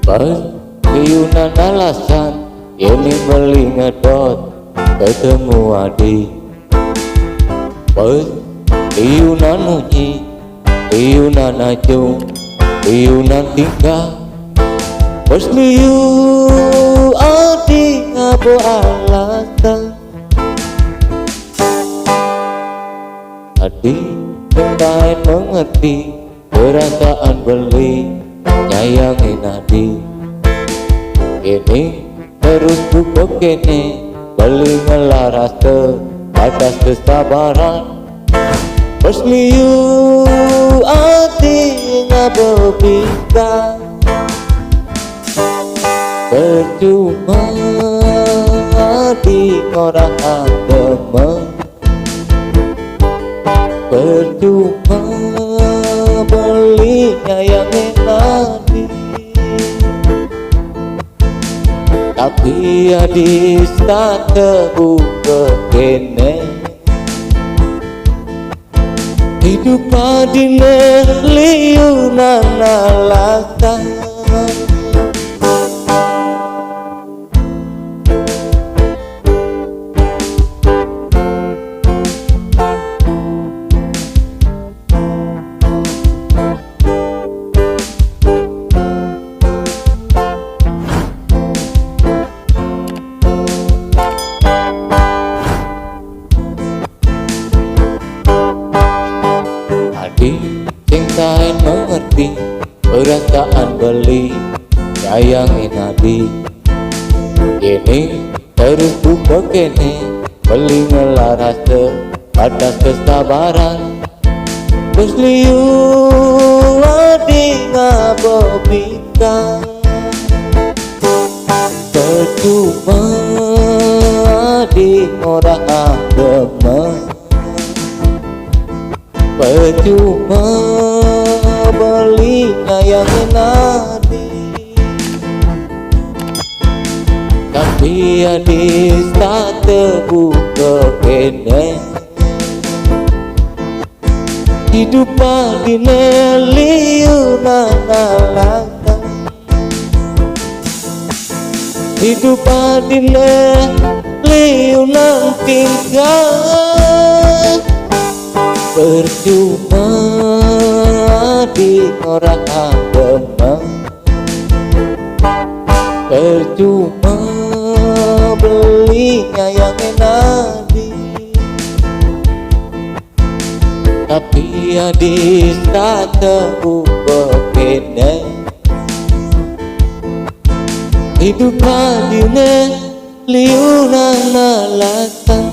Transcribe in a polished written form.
LIUNAN alasan ini beli ngedot ketemu adik. LIUNAN munyi, LIUNAN ajung, LIUNAN tingkah. Bos liu adik ngabo alasan. Adik pengen mengerti perasaan beli nyayangin adik. Ini terus buka kene beli ngelaras ke batas kesabaran. Bos liu adik ngabo bisa. Percuma adik orang temen. Percuma beli nyayangin adik. Tapi adik tak terbuka kene. Hidup adine liunan alasan. Cintain mengerti perasaan beli sayangin adik. Ini terus buka kene beli ngelaras ke batas kesabaran. Bos liu adik ngabo bisa. Percuma adik orang temen. Percuma beli nyayangin adik. Tapi adik tak terbuka kene. Hidup adine liunan alasan. Hidup adine liunan tingkah. Percuma adik orang temen. Percuma beli nyayangin adik. Tapi adik tak terbuka kene. Hidup adine liunan alasan.